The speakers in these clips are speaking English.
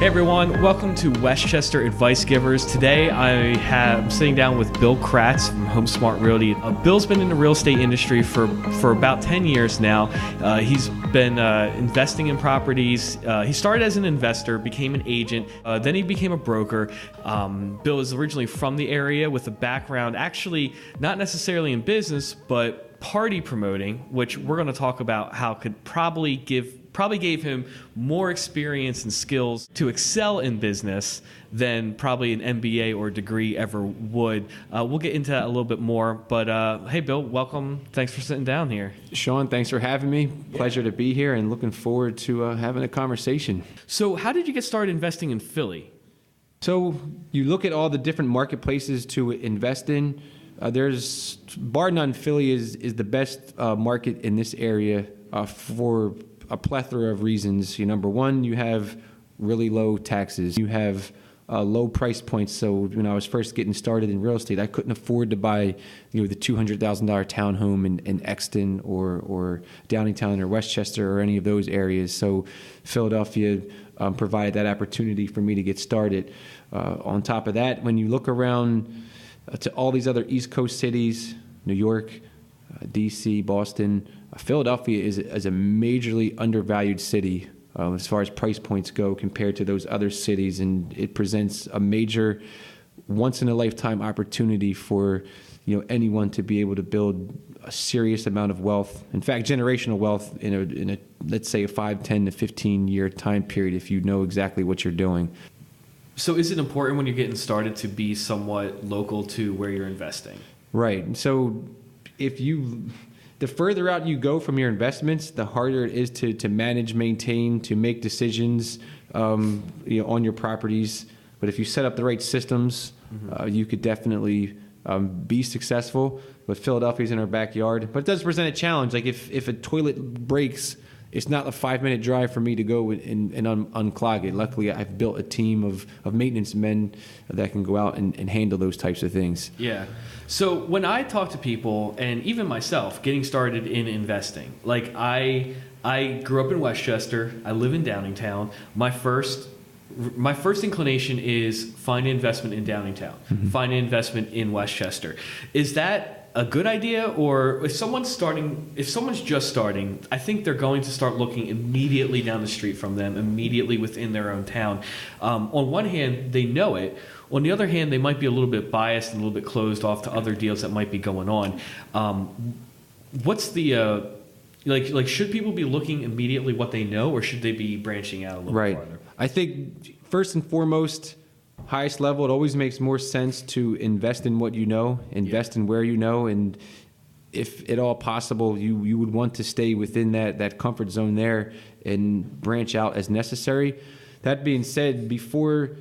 Everyone, welcome to Westchester Advice Givers. Today I'm sitting down with Bill Kratz from HomeSmart Realty. Bill's been in the real estate industry for about 10 years now. He's been investing in properties. He started as an investor, became an agent, then he became a broker. Bill is originally from the area with a background actually not necessarily in business, but party promoting, which we're going to talk about how could probably gave him more experience and skills to excel in business than probably an MBA or degree ever would. We'll get into that a little bit more, but hey, Bill, welcome. Thanks for sitting down here. Sean, thanks for having me. Pleasure to be here and looking forward to having a conversation. So how did you get started investing in Philly? So you look at all the different marketplaces to invest in. There's, bar none, Philly is the best market in this area for a plethora of reasons. Number one, you have really low taxes. You have low price points. So when I was first getting started in real estate, I couldn't afford to buy the $200,000 townhome in Exton or Downingtown or Westchester or any of those areas. So Philadelphia provided that opportunity for me to get started. On top of that, when you look around to all these other East Coast cities, New York, DC, Boston, Philadelphia is a majorly undervalued city as far as price points go compared to those other cities, and it presents a major once-in-a-lifetime opportunity for anyone to be able to build a serious amount of wealth. In fact, generational wealth in a let's say a 5, 10 to 15 year time period if you know exactly what you're doing. So is it important when you're getting started to be somewhat local to where you're investing? Right. So the further out you go from your investments, the harder it is to manage, maintain, to make decisions on your properties. But if you set up the right systems, you could definitely be successful. But Philadelphia's in our backyard. But it does present a challenge. Like if a toilet breaks, it's not a 5-minute drive for me to go and unclog it. Luckily, I've built a team of maintenance men that can go out and handle those types of things. Yeah. So when I talk to people, and even myself, getting started in investing, like I grew up in Westchester. I live in Downingtown. My first inclination is find an investment in Downingtown, find an investment in Westchester. Is that a good idea? Or if someone's just starting, I think they're going to start looking immediately down the street from them, immediately within their own town. On one hand, they know it. On the other hand, they might be a little bit biased and a little bit closed off to other deals that might be going on. What's the like? Should people be looking immediately what they know, or should they be branching out a little bit farther? I think first and foremost, highest level, it always makes more sense to invest in what you know, invest in where you know, and if at all possible, you would want to stay within that comfort zone there and branch out as necessary. That being said, before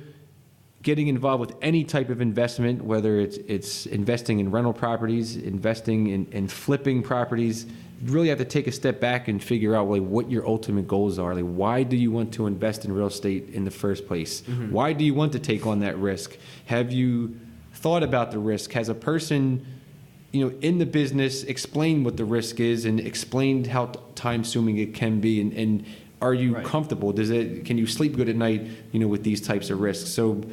getting involved with any type of investment, whether it's investing in rental properties, investing in flipping properties, you really have to take a step back and figure out what your ultimate goals are. Why do you want to invest in real estate in the first place? Why do you want to take on that risk? Have you thought about the risk? Has a person in the business explained what the risk is and explained how time-consuming it can be? And are you comfortable? Can you sleep good at night with these types of risks? So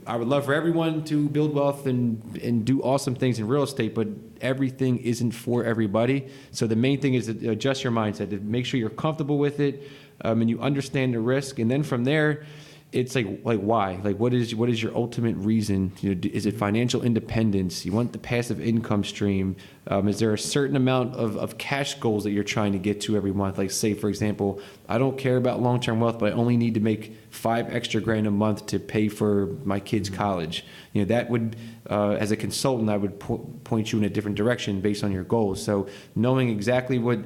I would love for everyone to build wealth and do awesome things in real estate, but everything isn't for everybody. So the main thing is to adjust your mindset, to make sure you're comfortable with it, and you understand the risk. And then from there, it's like why? What is your ultimate reason? Is it financial independence? You want the passive income stream? Is there a certain amount of cash goals that you're trying to get to every month? Like say, for example, I don't care about long-term wealth, but I only need to make $5 extra grand a month to pay for my kids' college. That would, as a consultant, I would point you in a different direction based on your goals. So knowing exactly what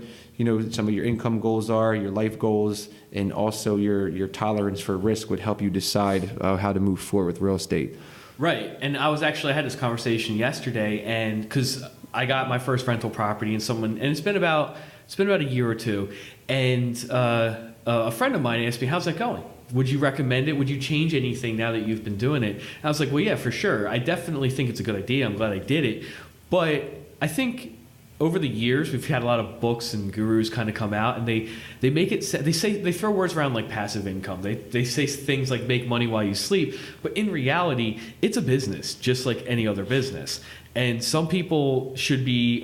some of your income goals are, your life goals, and also your tolerance for risk would help you decide how to move forward with real estate. Right. And I had this conversation yesterday, and because I got my first rental property, and it's been about a year or two, and a friend of mine asked me, "How's that going? Would you recommend it? Would you change anything now that you've been doing it?" And I was like, "Well, yeah, for sure. I definitely think it's a good idea. I'm glad I did it, but I think over the years, we've had a lot of books and gurus kind of come out, and they make it. They throw words around like passive income. They say things like make money while you sleep, but in reality, it's a business just like any other business. And some people should be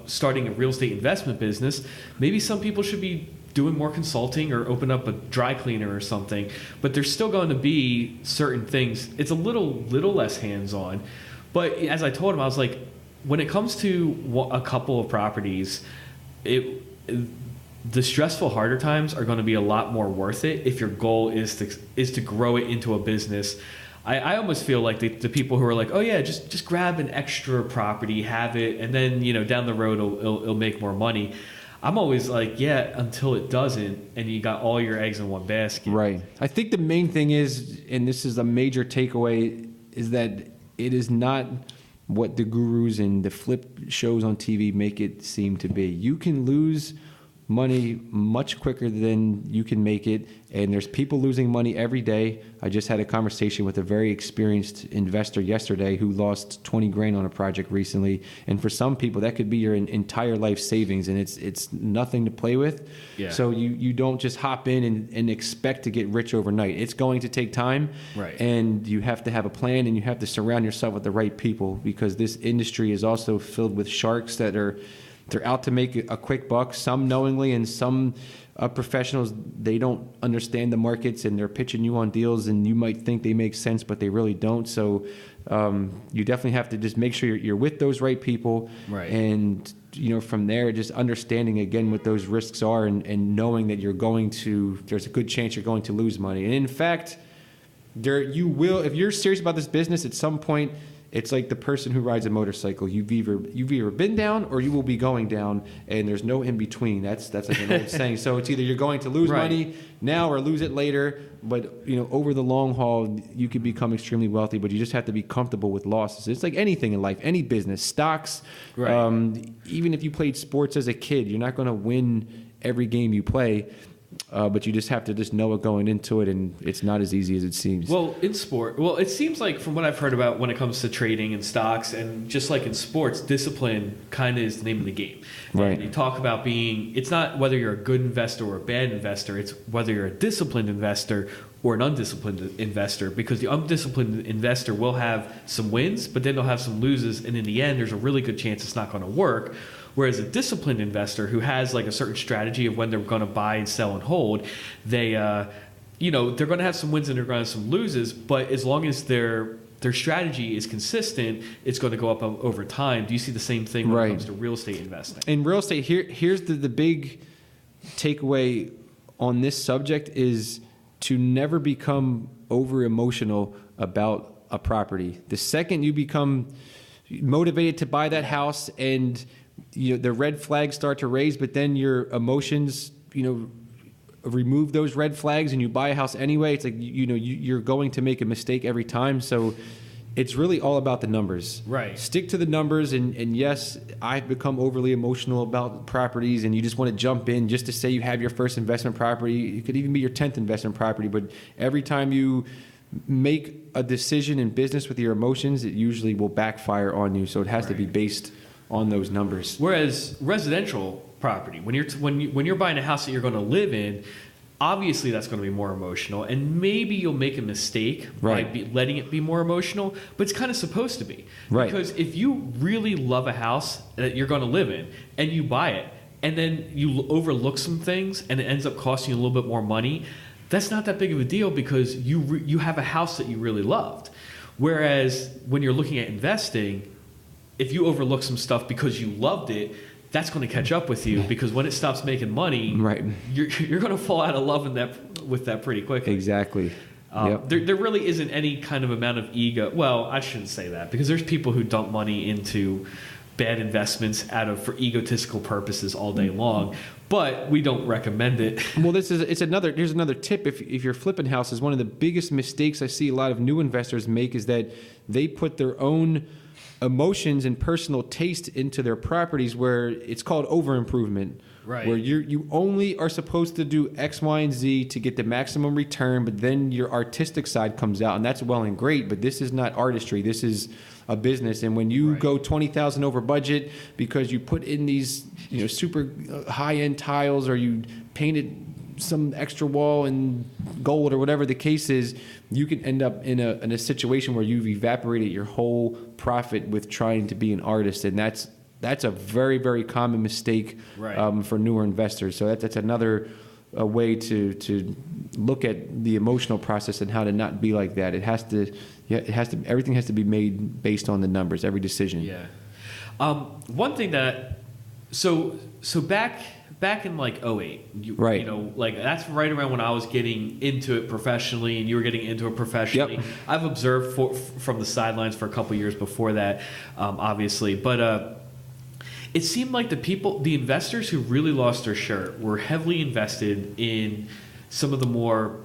starting a real estate investment business. Maybe some people should be doing more consulting or open up a dry cleaner or something. But there's still going to be certain things. It's a little less hands-on. But as I told him, I was like, when it comes to a couple of properties, the stressful, harder times are going to be a lot more worth it if your goal is to grow it into a business. I almost feel like the people who are like, oh yeah, just grab an extra property, have it, and then down the road it'll make more money. I'm always like, yeah, until it doesn't, and you got all your eggs in one basket. Right. I think the main thing is, and this is a major takeaway, is that it is not what the gurus and the flip shows on TV make it seem to be. You can lose money much quicker than you can make it, and there's people losing money every day. I just had a conversation with a very experienced investor yesterday who lost 20 grand on a project recently, and for some people that could be your entire life savings, and it's nothing to play with. Yeah. So you don't just hop in and expect to get rich overnight. It's going to take time, right? And you have to have a plan, and you have to surround yourself with the right people, because this industry is also filled with sharks that they're out to make a quick buck, some knowingly, and some professionals, they don't understand the markets, and they're pitching you on deals, and you might think they make sense, but they really don't. So you definitely have to just make sure you're with those right people. Right. And from there, just understanding again what those risks are, and knowing that there's a good chance you're going to lose money. And in fact, you will, if you're serious about this business, at some point, it's like the person who rides a motorcycle. You've either been down or you will be going down, and there's no in between. That's like an old saying. So it's either you're going to lose money now or lose it later. But over the long haul, you could become extremely wealthy. But you just have to be comfortable with losses. It's like anything in life, any business, stocks. Right. Even if you played sports as a kid, you're not going to win every game you play. But you just have to just know it going into it, and it's not as easy as it seems. Well, in sport, it seems like from what I've heard about when it comes to trading and stocks, and just like in sports, discipline kind of is the name of the game. Right. And you talk about it's not whether you're a good investor or a bad investor, it's whether you're a disciplined investor or an undisciplined investor, because the undisciplined investor will have some wins, but then they'll have some loses, and in the end, there's a really good chance it's not going to work. Whereas a disciplined investor who has like a certain strategy of when they're going to buy and sell and hold, they're going to have some wins and they're going to have some loses. But as long as their strategy is consistent, it's going to go up over time. Do you see the same thing when it comes to real estate investing? In real estate, here's the big takeaway on this subject is to never become over emotional about a property. The second you become motivated to buy that house and the red flags start to raise, but then your emotions, remove those red flags and you buy a house anyway. It's like, you're going to make a mistake every time. So it's really all about the numbers. Right. Stick to the numbers. And yes, I've become overly emotional about properties, and you just want to jump in just to say you have your first investment property. It could even be your 10th investment property. But every time you make a decision in business with your emotions, it usually will backfire on you. So it has to be based on those numbers. Whereas residential property, when you're buying a house that you're going to live in, obviously that's going to be more emotional, and maybe you'll make a mistake by letting it be more emotional, but it's kind of supposed to be. Right. Because if you really love a house that you're going to live in and you buy it, and then you overlook some things and it ends up costing you a little bit more money, that's not that big of a deal, because you have a house that you really loved. Whereas when you're looking at investing, if you overlook some stuff because you loved it, that's going to catch up with you, because when it stops making money, you're going to fall out of love with that pretty quickly. Exactly. There really isn't any kind of amount of ego. Well, I shouldn't say that, because there's people who dump money into bad investments for egotistical purposes all day long, but we don't recommend it. Well, here's another tip. If you're flipping houses, one of the biggest mistakes I see a lot of new investors make is that they put their own emotions and personal taste into their properties, where it's called over improvement. Right. Where you only are supposed to do X, Y, and Z to get the maximum return, but then your artistic side comes out, and that's well and great, but this is not artistry. This is a business. And when you Right. go 20,000 over budget because you put in these, super high end tiles, or you painted some extra wall in gold, or whatever the case is, you can end up in a situation where you've evaporated your whole profit with trying to be an artist. And that's a very, very common mistake, Right. for newer investors. So that's another way to look at the emotional process and how to not be like that. Everything has to be made based on the numbers, every decision. Yeah. One thing that so back in like '08, Right. like that's right around when I was getting into it professionally, and you were getting into it professionally. Yep. I've observed from the sidelines for a couple years before that, obviously, but it seemed like the investors who really lost their shirt were heavily invested in some of the more.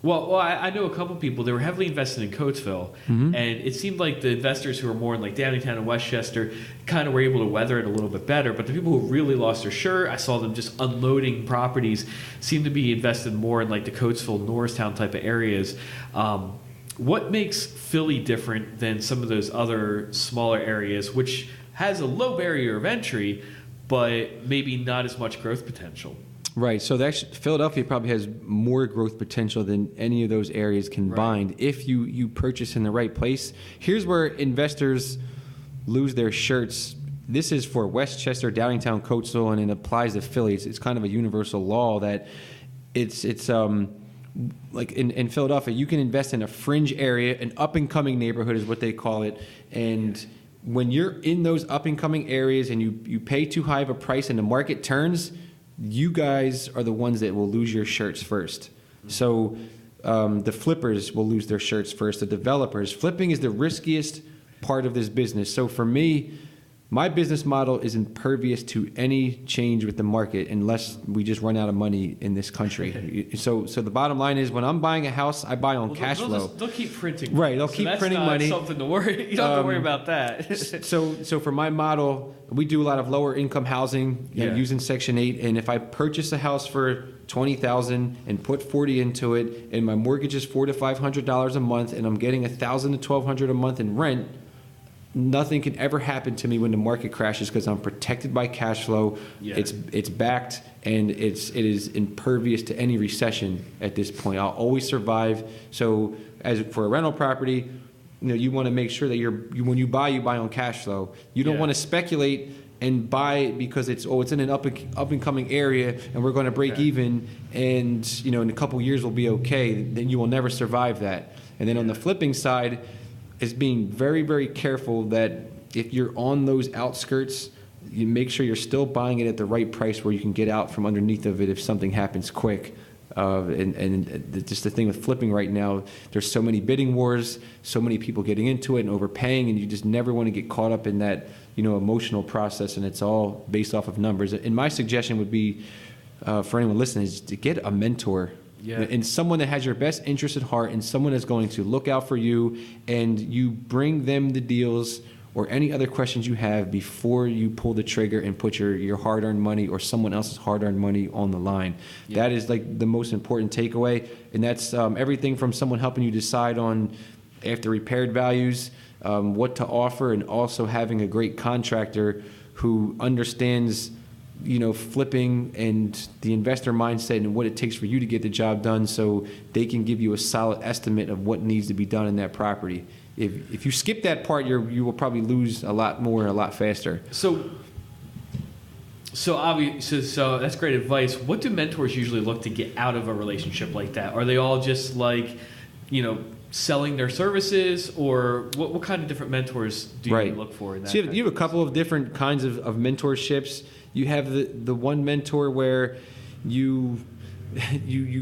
Well, I know a couple people. They were heavily invested in Coatesville, and it seemed like the investors who were more in like Downingtown and Westchester kind of were able to weather it a little bit better. But the people who really lost their shirt, I saw them just unloading properties, seemed to be invested more in like the Coatesville, Norristown type of areas. What makes Philly different than some of those other smaller areas, which has a low barrier of entry, but maybe not as much growth potential? Right. So Philadelphia probably has more growth potential than any of those areas combined, if you purchase in the right place. Here's where investors lose their shirts. This is for Westchester, Downingtown, Coatesville, and it applies to Philly. It's kind of a universal law that it's like in Philadelphia, you can invest in a fringe area, an up-and-coming neighborhood is what they call it. And when you're in those up-and-coming areas and you pay too high of a price and the market turns, you guys are the ones that will lose your shirts first. So the flippers will lose their shirts first, the developers. Flipping is the riskiest part of this business. So for me, my business model is impervious to any change with the market unless we just run out of money in this country. So the bottom line is, when I'm buying a house, I buy on cash flow. They'll keep printing. Right, they'll keep printing money. That's not something to worry. You don't have to worry about that. So for my model, we do a lot of lower income housing, using Section 8. And if I purchase a house for $20,000 and put $40,000 into it, and my mortgage is $400 to $500 a month, and I'm getting $1,000 to $1,200 a month in rent, nothing can ever happen to me when the market crashes, because I'm protected by cash flow. Yeah. It's backed, and it is impervious to any recession at this point. I'll always survive. So as for a rental property, you want to make sure that when you buy on cash flow. You don't want to speculate and buy because it's in an up and coming area and we're going to break even, and in a couple years we'll be okay. Then you will never survive that. And then on the flipping side, is being very, very careful that if you're on those outskirts, you make sure you're still buying it at the right price where you can get out from underneath of it if something happens quick. And just the thing with flipping right now, there's so many bidding wars, so many people getting into it and overpaying, and you just never want to get caught up in that emotional process, and it's all based off of numbers. And my suggestion would be, for anyone listening, is to get a mentor. Yeah. And someone that has your best interest at heart, and someone that's going to look out for you, and you bring them the deals or any other questions you have before you pull the trigger and put your hard-earned money or someone else's hard-earned money on the line. Yeah. That is like the most important takeaway, and that's everything from someone helping you decide on after repaired values, what to offer, and also having a great contractor who understands flipping and the investor mindset and what it takes for you to get the job done, so they can give you a solid estimate of what needs to be done in that property. If you skip that part, you will probably lose a lot more, a lot faster. So that's great advice. What do mentors usually look to get out of a relationship like that? Are they all just like, selling their services, or what kind of different mentors do you look for in that? So you have a couple of different kinds of mentorships. You have the one mentor where you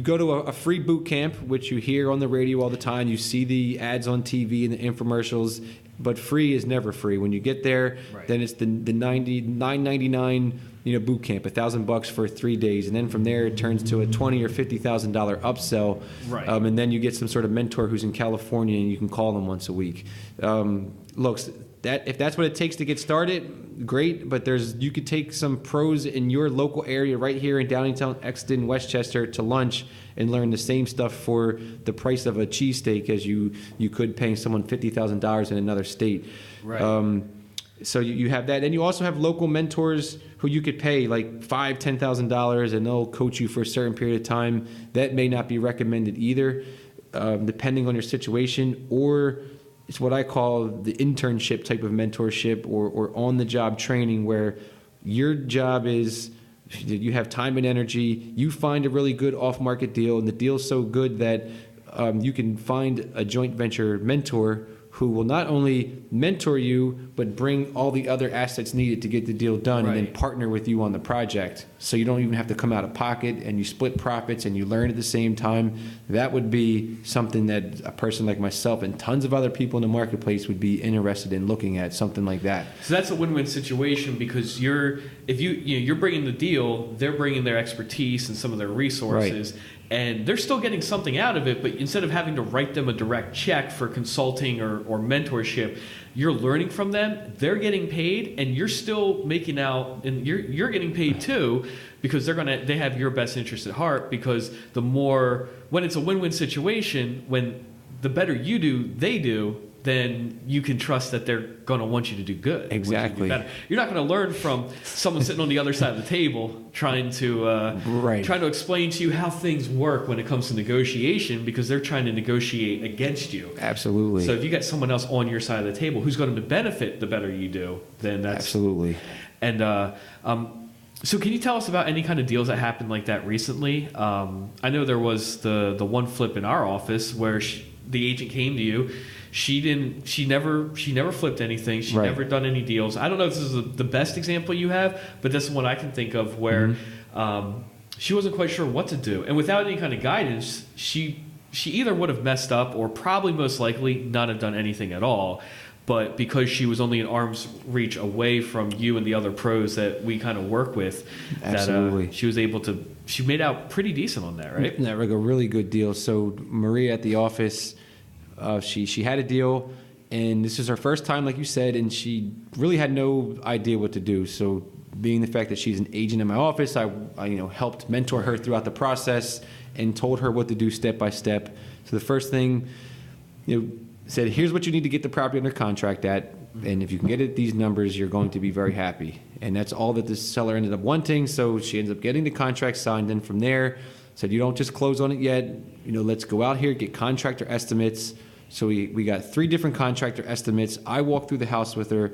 go to a free boot camp, which you hear on the radio all the time. You see the ads on TV and the infomercials, but free is never free. When you get there, then it's the $9.99 boot camp, $1,000 for 3 days, and then from there it turns to a $20,000 or $50,000 upsell. Right. And then you get some sort of mentor who's in California, and you can call them once a week. Look, if that's what it takes to get started, great. But you could take some pros in your local area right here in Downingtown, Exton, Westchester to lunch and learn the same stuff for the price of a cheesesteak as you could paying someone $50,000 in another state. Right. So you have that. And you also have local mentors who you could pay like $5,000, $10,000 and they'll coach you for a certain period of time. That may not be recommended either, depending on your situation, or it's what I call the internship type of mentorship or on-the-job training, where your job is you have time and energy. You find a really good off-market deal, and the deal's so good that you can find a joint venture mentor who will not only mentor you, but bring all the other assets needed to get the deal done, Right. and then partner with you on the project. So you don't even have to come out of pocket, and you split profits and you learn at the same time. That would be something that a person like myself and tons of other people in the marketplace would be interested in looking at, something like that. So that's a win-win situation, because you're bringing the deal, they're bringing their expertise and some of their resources. Right. And they're still getting something out of it, but instead of having to write them a direct check for consulting or mentorship, you're learning from them, they're getting paid, and you're still making out, and you're getting paid too, because they have your best interest at heart. Because when it's a win-win situation, when the better you do, they do, then you can trust that they're going to want you to do good. Exactly. You're not going to learn from someone sitting on the other side of the table trying to explain to you how things work when it comes to negotiation, because they're trying to negotiate against you. Absolutely. So if you got someone else on your side of the table who's going to benefit the better you do, then that's... Absolutely. And so can you tell us about any kind of deals that happened like that recently? I know there was the one flip in our office where the agent came to you. She never flipped anything. She Right. never done any deals. I don't know if this is the best example you have, but that's one I can think of where she wasn't quite sure what to do. And without any kind of guidance, she either would have messed up or probably most likely not have done anything at all. But because she was only an arm's reach away from you and the other pros that we kind of work with, Absolutely. that she was able to, she made out pretty decent on that, right? That was a really good deal. So Maria at the office, she had a deal, and this is her first time, like you said, and she really had no idea what to do. So being the fact that she's an agent in my office, I helped mentor her throughout the process and told her what to do step by step. So the first thing, said, here's what you need to get the property under contract at, and if you can get it at these numbers, you're going to be very happy. And that's all that the seller ended up wanting. So she ends up getting the contract signed. And from there, said, you don't just close on it yet. Let's go out here, get contractor estimates. So we got 3 different contractor estimates. I walked through the house with her.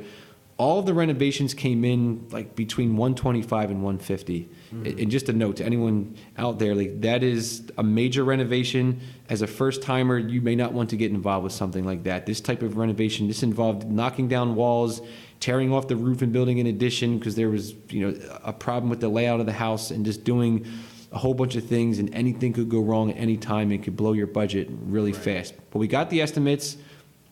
All of the renovations came in like between $125 and $150. And just a note to anyone out there, like that is a major renovation. As a first timer, you may not want to get involved with something like that. This type of renovation, this involved knocking down walls, tearing off the roof and building an addition because there was a problem with the layout of the house, and just doing a whole bunch of things, and anything could go wrong at any time and could blow your budget really fast. But we got the estimates.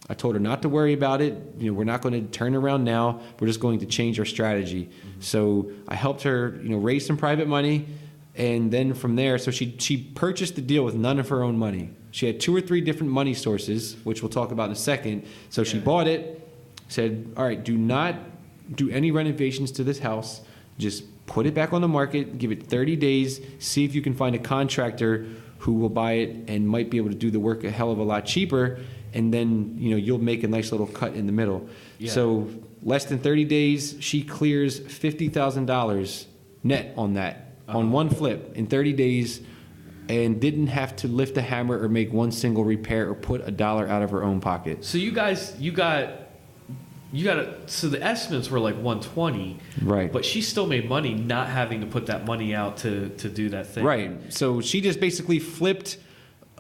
I told her not to worry about it. We're not going to turn around now. We're just going to change our strategy. So I helped her, raise some private money, and then from there, so she purchased the deal with none of her own money. She had 2 or 3 different money sources, which we'll talk about in a second. So she bought it, said, all right, do not do any renovations to this house. Just put it back on the market, give it 30 days, see if you can find a contractor who will buy it and might be able to do the work a hell of a lot cheaper, and then you'll make a nice little cut in the middle. Yeah. So less than 30 days, she clears $50,000 net on that, on one flip in 30 days, and didn't have to lift a hammer or make one single repair or put a dollar out of her own pocket. So you got so the estimates were like 120, right? But she still made money not having to put that money out to do that thing, right? So she just basically flipped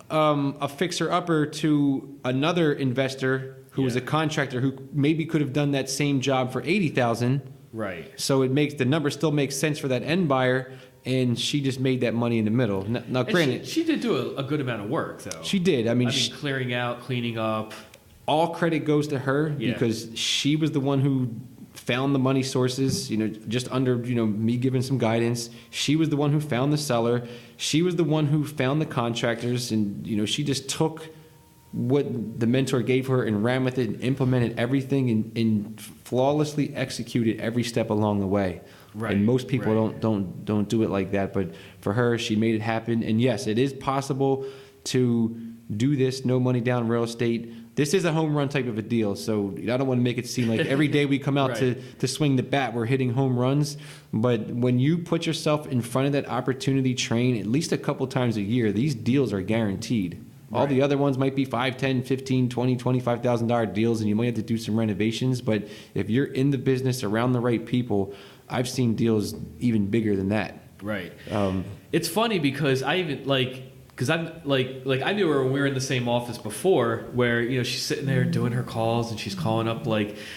a fixer-upper to another investor who was a contractor who maybe could have done that same job for $80,000. Right. So the number still makes sense for that end buyer, and she just made that money in the middle. Now granted, she did do a good amount of work, though. She did. I mean, clearing out, cleaning up. All credit goes to her because she was the one who found the money sources, just under, me giving some guidance. She was the one who found the seller. She was the one who found the contractors, and, she just took what the mentor gave her and ran with it and implemented everything and flawlessly executed every step along the way. Right. And most people right. don't do it like that. But for her, she made it happen. And yes, it is possible to do this, no money down real estate. This is a home run type of a deal. So I don't want to make it seem like every day we come out Right. to swing the bat, we're hitting home runs. But when you put yourself in front of that opportunity train at least a couple times a year, these deals are guaranteed. All Right. the other ones might be $5, $10, $15, $20, $25,000 deals, and you might have to do some renovations. But if you're in the business around the right people, I've seen deals even bigger than that. Right. It's funny because I even because I'm like I knew her when we were in the same office before, where she's sitting there doing her calls and she's calling up,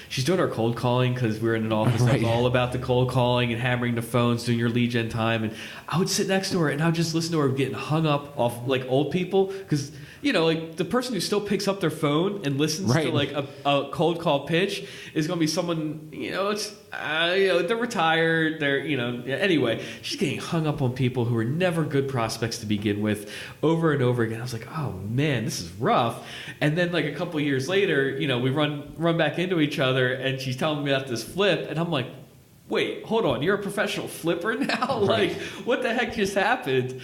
she's doing her cold calling, because we were in an office that was all about the cold calling and hammering the phones, doing your lead gen time. And I would sit next to her and I would just listen to her getting hung up off old people, because the person who still picks up their phone and listens to a cold call pitch is going to be someone, they're retired, anyway, she's getting hung up on people who are never good prospects to begin with, over and over again. I was like, oh man, this is rough. And then a couple of years later, we run back into each other and she's telling me about this flip, and I'm like, wait, hold on, you're a professional flipper now? Right. What the heck just happened?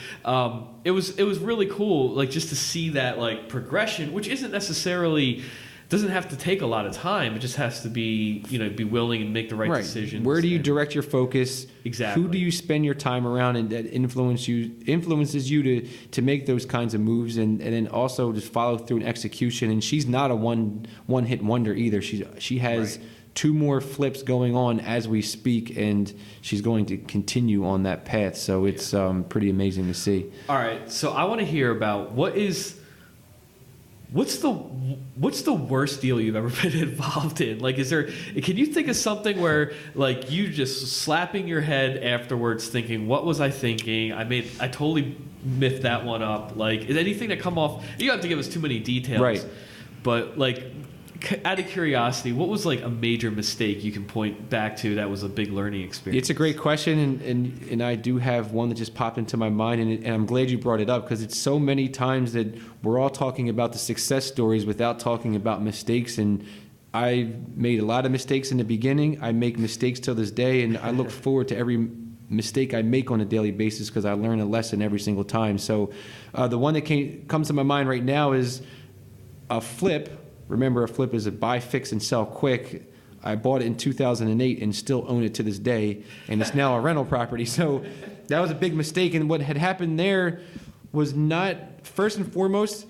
It was really cool, just to see that progression, which isn't necessarily, doesn't have to take a lot of time. It just has to be, be willing and make the right decisions. Where do you direct your focus? Exactly. Who do you spend your time around, and that influences you to make those kinds of moves, and then also just follow through in execution. And she's not a one hit wonder either. She has Right. 2 more flips going on as we speak, and she's going to continue on that path. So it's pretty amazing to see. All right, so I want to hear about what's the worst deal you've ever been involved in? Can you think of something where you just slapping your head afterwards thinking, what was I thinking? I totally miffed that one up. Is anything that come off, you don't have to give us too many details. Right. But out of curiosity, what was a major mistake you can point back to that was a big learning experience? It's a great question, and I do have one that just popped into my mind, and I'm glad you brought it up, because it's so many times that we're all talking about the success stories without talking about mistakes. And I made a lot of mistakes in the beginning. I make mistakes till this day, and I look forward to every mistake I make on a daily basis, because I learn a lesson every single time. So the one that comes to my mind right now is a flip. Remember, a flip is a buy, fix, and sell quick. I bought it in 2008 and still own it to this day, and it's now a rental property. So that was a big mistake. And what had happened there was not, first and foremost,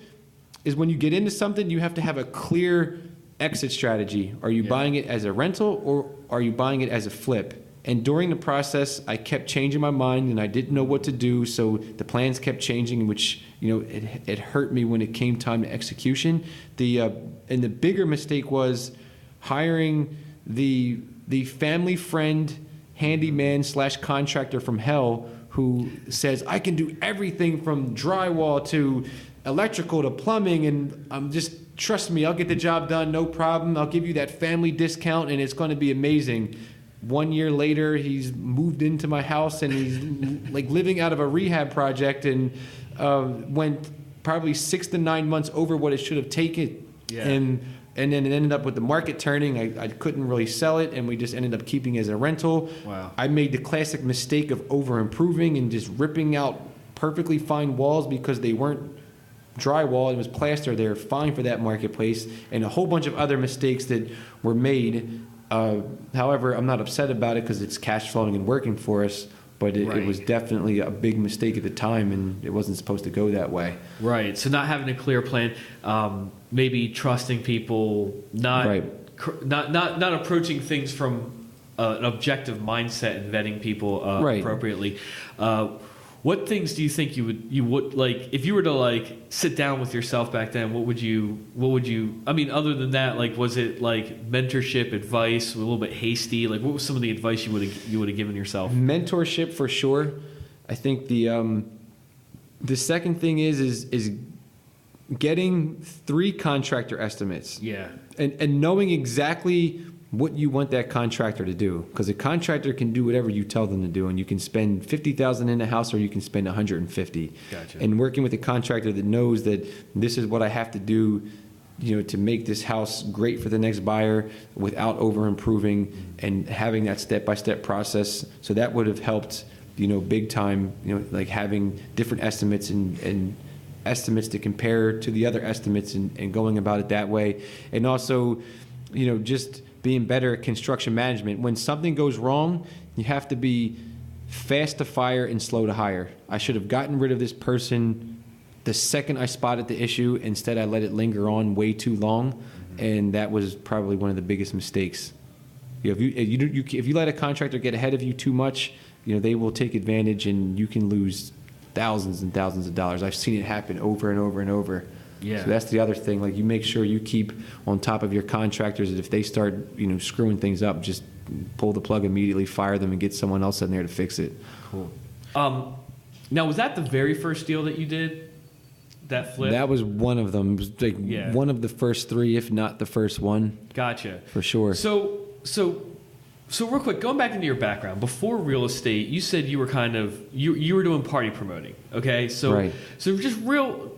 is when you get into something, you have to have a clear exit strategy. Are you buying it as a rental, or are you buying it as a flip? And during the process, I kept changing my mind, and I didn't know what to do. So the plans kept changing, which it hurt me when it came time to execution. And the bigger mistake was hiring the family friend, handyman / contractor from hell, who says, I can do everything from drywall to electrical to plumbing, and just trust me, I'll get the job done, no problem. I'll give you that family discount, and it's going to be amazing. 1 year later, he's moved into my house, and he's living out of a rehab project, and went probably 6 to 9 months over what it should have taken. Yeah. And then it ended up with the market turning. I couldn't really sell it, and we just ended up keeping it as a rental. Wow. I I made the classic mistake of over improving and just ripping out perfectly fine walls because they weren't drywall, it was plaster. They were fine for that marketplace, and a whole bunch of other mistakes that were made. However, I'm not upset about it because it's cash flowing and working for us, but it was definitely a big mistake at the time, and it wasn't supposed to go that way. Right. So not having a clear plan, maybe trusting people, not approaching things from an objective mindset and vetting people appropriately. What things do you think you would like if you were to sit down with yourself back then? What would you? I mean, other than that, was it mentorship, advice, a little bit hasty? What was some of the advice you would have given yourself? Mentorship for sure. I think the second thing is getting 3 contractor estimates. Yeah. And knowing exactly what you want that contractor to do, because a contractor can do whatever you tell them to do, and you can spend $50,000 in a house or you can spend 150. Gotcha. And working with a contractor that knows that this is what I have to do, to make this house great for the next buyer without over improving, and having that step-by-step process. So that would have helped, big time, like having different estimates and estimates to compare to the other estimates, and going about it that way. And also, just being better at construction management. When something goes wrong, you have to be fast to fire and slow to hire. I should have gotten rid of this person the second I spotted the issue. Instead, I let it linger on way too long, and that was probably one of the biggest mistakes. If you let a contractor get ahead of you too much, they will take advantage, and you can lose thousands and thousands of dollars. I've seen it happen over and over and over. Yeah. So that's the other thing. Like, you make sure you keep on top of your contractors, that if they start, screwing things up, just pull the plug immediately, fire them, and get someone else in there to fix it. Cool. Now, was that the very first deal that you did? That flip? That was one of them. It was like one of the first three, if not the first one. Gotcha. For sure. So real quick, going back into your background, before real estate, you said you were you were doing party promoting. Okay. So, right. So just real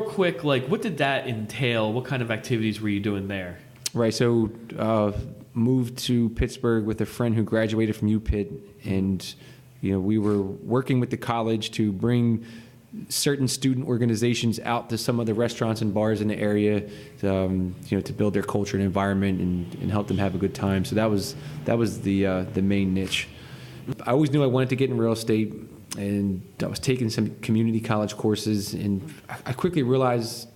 quick, like, what did that entail? What kind of activities were you doing there? Right. So, moved to Pittsburgh with a friend who graduated from UPitt, and, we were working with the college to bring certain student organizations out to some of the restaurants and bars in the area, to build their culture and environment, and help them have a good time. So that was the main niche. I always knew I wanted to get in real estate, and I was taking some community college courses, and I quickly realized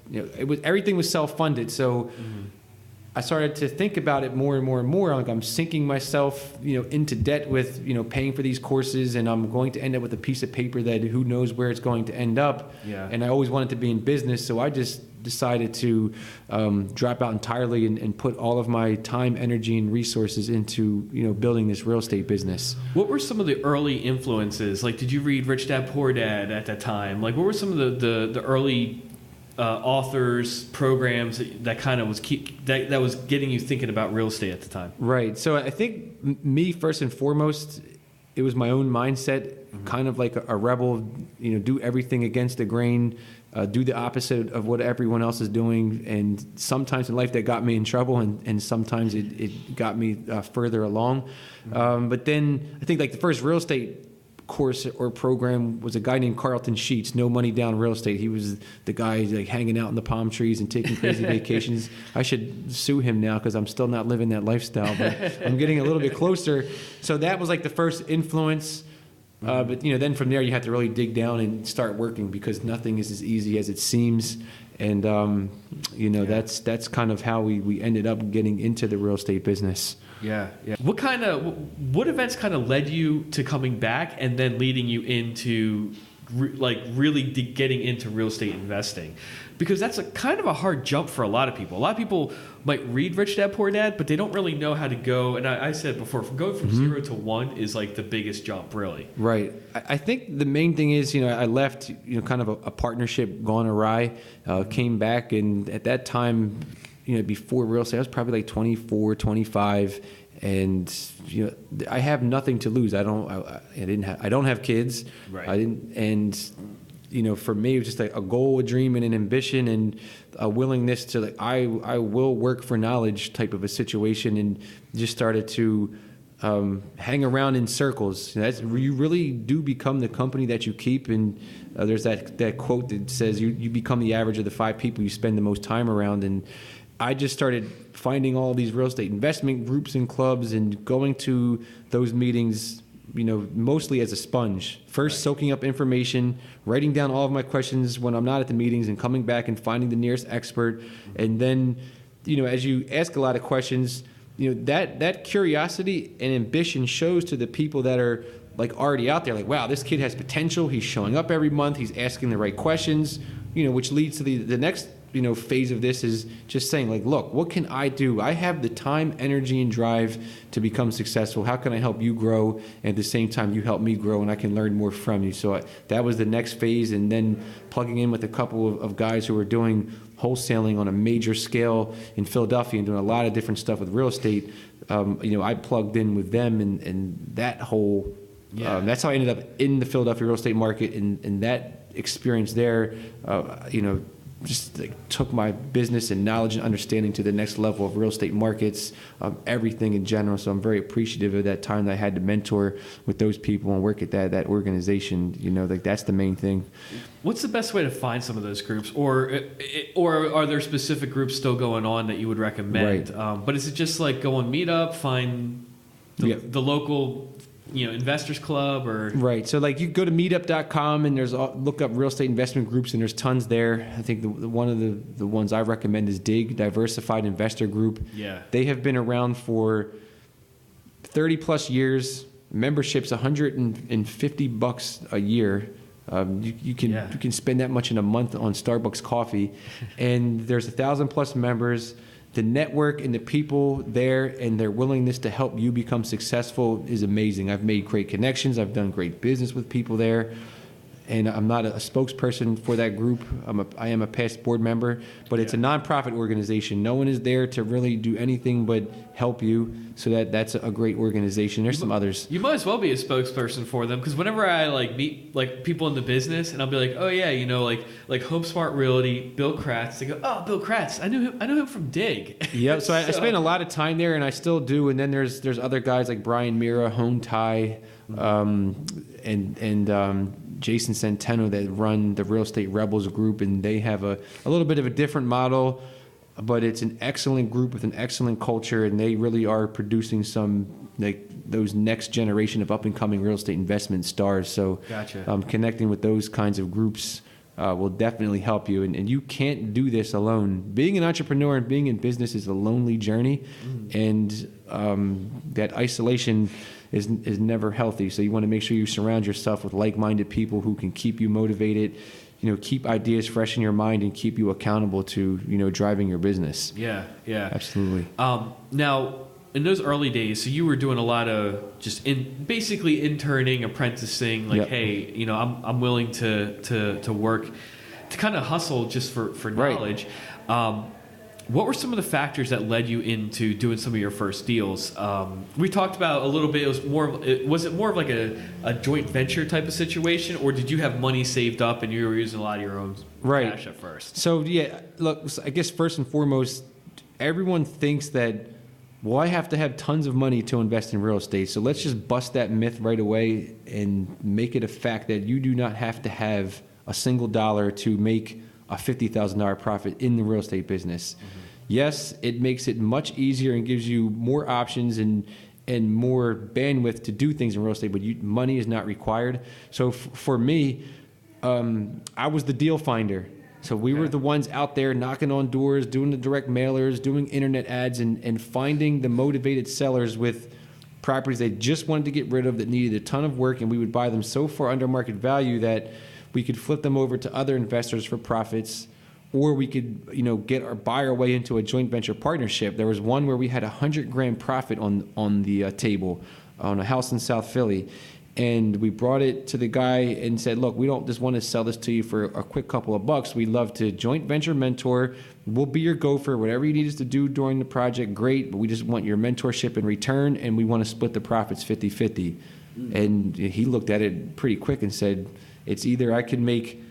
everything was self-funded. So I started to think about it more and more and more. Like, I'm sinking myself, into debt with, paying for these courses, and I'm going to end up with a piece of paper that who knows where it's going to end up. Yeah. And I always wanted to be in business, so I just decided to drop out entirely and put all of my time, energy, and resources into, building this real estate business. What were some of the early influences? Like, did you read Rich Dad Poor Dad at that time? Like, what were some of the early authors, programs that kind of was that was getting you thinking about real estate at the time? Right. So I think me, first and foremost, it was my own mindset, kind of like a rebel, do everything against the grain, do the opposite of what everyone else is doing. And sometimes in life that got me in trouble, and sometimes it got me further along. But then I think, like, the first real estate course or program was a guy named Carlton Sheets, No Money Down Real Estate. He was the guy, like, hanging out in the palm trees and taking crazy vacations. I should sue him now, because I'm still not living that lifestyle, but I'm getting a little bit closer. So that was like the first influence. But then from there you have to really dig down and start working, because nothing is as easy as it seems. And that's kind of how we ended up getting into the real estate business. Yeah. What events kind of led you to coming back and then leading you into really getting into real estate investing? Because that's a kind of a hard jump for a lot of people. A lot of people might read Rich Dad Poor Dad, but they don't really know how to go. And I said before, going from 0 to 1 is like the biggest jump, really. Right. I think the main thing is, I left, kind of a partnership gone awry, came back, and at that time, before real estate, I was probably like 24, 25, and I have nothing to lose. I don't have kids. Right. I didn't, and for me, it was just like a goal, a dream, and an ambition, and a willingness to, like, I will work for knowledge type of a situation, and just started to hang around in circles. You really do become the company that you keep, and there's that quote that says you become the average of the 5 people you spend the most time around. And I just started finding all these real estate investment groups and clubs, and going to those meetings, mostly as a sponge. First, right. Soaking up information, writing down all of my questions when I'm not at the meetings, and coming back and finding the nearest expert. And then, as you ask a lot of questions, that curiosity and ambition shows to the people that are, like, already out there. Like, wow, this kid has potential. He's showing up every month. He's asking the right questions, which leads to the next phase of this is just saying, like, look, what can I do? I have the time, energy, and drive to become successful. How can I help you grow? And at the same time, you help me grow, and I can learn more from you. So that was the next phase. And then plugging in with a couple of guys who were doing wholesaling on a major scale in Philadelphia and doing a lot of different stuff with real estate. I plugged in with them, and that whole, that's how I ended up in the Philadelphia real estate market. And that experience there, just like took my business and knowledge and understanding to the next level of real estate markets, everything in general. So I'm very appreciative of that time that I had to mentor with those people and work at that organization. Like that's the main thing. What's the best way to find some of those groups, or are there specific groups still going on that you would recommend? Right. But is it just like go on Meetup, find the local investors club, or right? So like you go to meetup.com and look up real estate investment groups, and there's tons there. I think one of the ones I recommend is DIG, Diversified Investor Group. Yeah, they have been around for 30 plus years. Membership's $150 a year. You can spend that much in a month on Starbucks coffee, and there's 1,000 plus members. The network and the people there and their willingness to help you become successful is amazing. I've made great connections. I've done great business with people there. And I'm not a spokesperson for that group. I am a past board member, but it's a nonprofit organization. No one is there to really do anything but help you. So that's a great organization. There's some others. You might as well be a spokesperson for them, because whenever I meet people in the business, and I'll be like, oh yeah, like HomeSmart Realty, Bill Kratz. They go, oh, Bill Kratz, I knew him from DIG. Yeah, so I spent a lot of time there, and I still do. And then there's other guys like Brian Mira, Home Tie, and Jason Centeno that run the Real Estate Rebels group, and they have a little bit of a different model, but it's an excellent group with an excellent culture, and they really are producing some like those next generation of up and coming real estate investment stars. So gotcha. Connecting with those kinds of groups will definitely help you, and you can't do this alone. Being an entrepreneur and being in business is a lonely journey, and that isolation is never healthy. So you want to make sure you surround yourself with like-minded people who can keep you motivated, keep ideas fresh in your mind, and keep you accountable to driving your business. Yeah, Absolutely. Now, in those early days, so you were doing a lot of just basically interning, apprenticing. Like, hey, I'm willing to work, to kind of hustle just for knowledge. Right. What were some of the factors that led you into doing some of your first deals? We talked about a little bit. Was it more of like a joint venture type of situation, or did you have money saved up and you were using a lot of your own cash at first? So look, I guess first and foremost, everyone thinks that, well, I have to have tons of money to invest in real estate. So let's just bust that myth right away and make it a fact that you do not have to have a single dollar to make a $50,000 profit in the real estate business. Mm-hmm. Yes, it makes it much easier and gives you more options and more bandwidth to do things in real estate, but money is not required. So for me, I was the deal finder. So we were the ones out there knocking on doors, doing the direct mailers, doing internet ads, and finding the motivated sellers with properties they just wanted to get rid of that needed a ton of work, and we would buy them so far under market value that we could flip them over to other investors for profits, or we could, buy our way into a joint venture partnership. There was one where we had $100,000 profit on the table on a house in South Philly. And we brought it to the guy and said, look, we don't just want to sell this to you for a quick couple of bucks. We'd love to joint venture mentor. We'll be your gopher. Whatever you need us to do during the project, great. But we just want your mentorship in return, and we want to split the profits 50-50. And he looked at it pretty quick and said, it's either I can make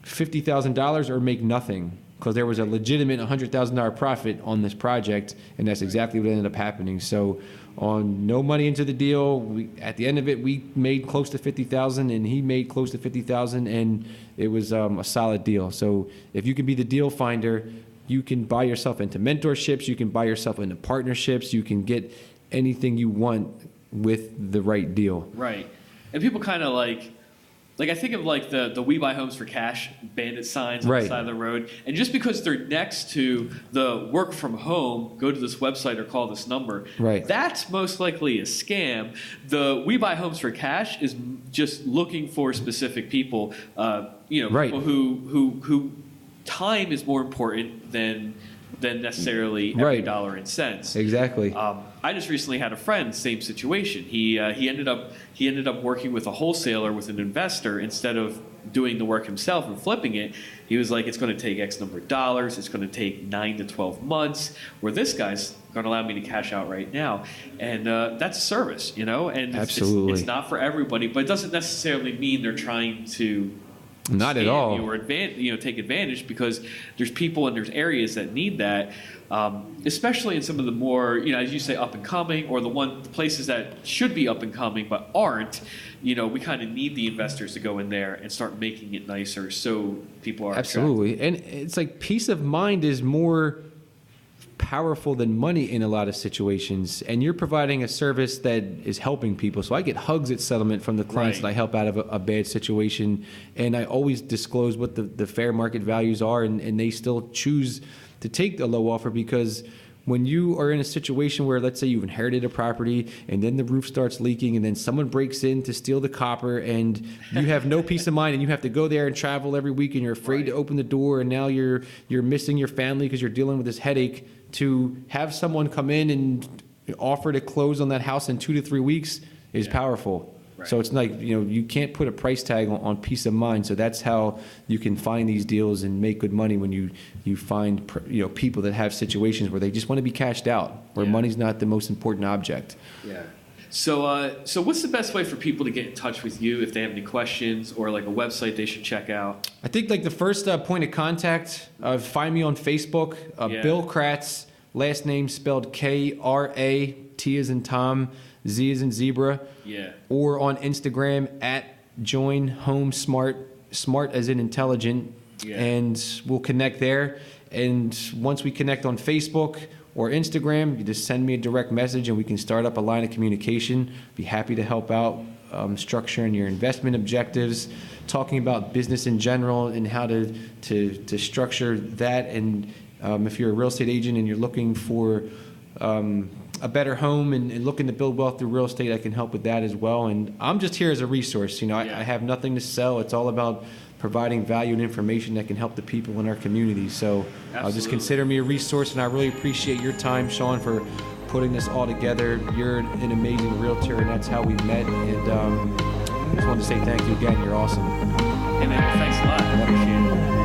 $50,000 or make nothing, because there was a legitimate $100,000 profit on this project, and that's exactly what ended up happening. So on no money into the deal, at the end of it, we made close to $50,000, and he made close to $50,000, and it was a solid deal. So if you can be the deal finder, you can buy yourself into mentorships, you can buy yourself into partnerships, you can get anything you want with the right deal. Right. And people kind of like I think of like the We Buy Homes for Cash bandit signs on the side of the road. And just because they're next to the work from home, go to this website or call this number, that's most likely a scam. The We Buy Homes for Cash is just looking for specific people, people who time is more important than necessarily every Right. dollar and cents. Exactly. I just recently had a friend, same situation. He ended up working with a wholesaler, with an investor, instead of doing the work himself and flipping it. He was like, it's going to take X number of dollars. It's going to take 9 to 12 months. Where this guy's going to allow me to cash out right now, and that's a service, and Absolutely. it's not for everybody, but it doesn't necessarily mean they're trying to. Not at all. Or take advantage, because there's people and there's areas that need that, especially in some of the more, as you say, up and coming, or the places that should be up and coming but aren't. We kind of need the investors to go in there and start making it nicer, so people are Absolutely. attracted. And it's like peace of mind is more powerful than money in a lot of situations, and you're providing a service that is helping people. So I get hugs at settlement from the clients Right. that I help out of a bad situation, and I always disclose what the fair market values are, and they still choose to take the low offer, because when you are in a situation where, let's say, you've inherited a property and then the roof starts leaking and then someone breaks in to steal the copper, and you have no peace of mind, and you have to go there and travel every week, and you're afraid Right. to open the door, and now you're missing your family because you're dealing with this headache, to have someone come in and offer to close on that house in 2 to 3 weeks is powerful. Right. So it's like, you can't put a price tag on peace of mind. So that's how you can find these deals and make good money, when you find people that have situations where they just want to be cashed out, where Yeah. money's not the most important object. Yeah. So what's the best way for people to get in touch with you if they have any questions, or like a website they should check out? I think like the first point of contact, find me on Facebook, Yeah. Bill Kratz, last name spelled Krat, T as in Tom, Z as in zebra. Yeah. Or on Instagram at Join HomeSmart, smart as in intelligent, Yeah. and we'll connect there. And once we connect on Facebook or Instagram, you just send me a direct message and we can start up a line of communication. Be happy to help out structuring your investment objectives, talking about business in general and how to structure that. And if you're a real estate agent and you're looking for a better home and looking to build wealth through real estate, I can help with that as well. And I'm just here as a resource. I have nothing to sell. It's all about providing value and information that can help the people in our community. So Absolutely. just consider me a resource, and I really appreciate your time, Sean, for putting this all together. You're an amazing realtor, and that's how we met. And I just wanted to say thank you again. You're awesome. Hey man, thanks a lot. I appreciate it.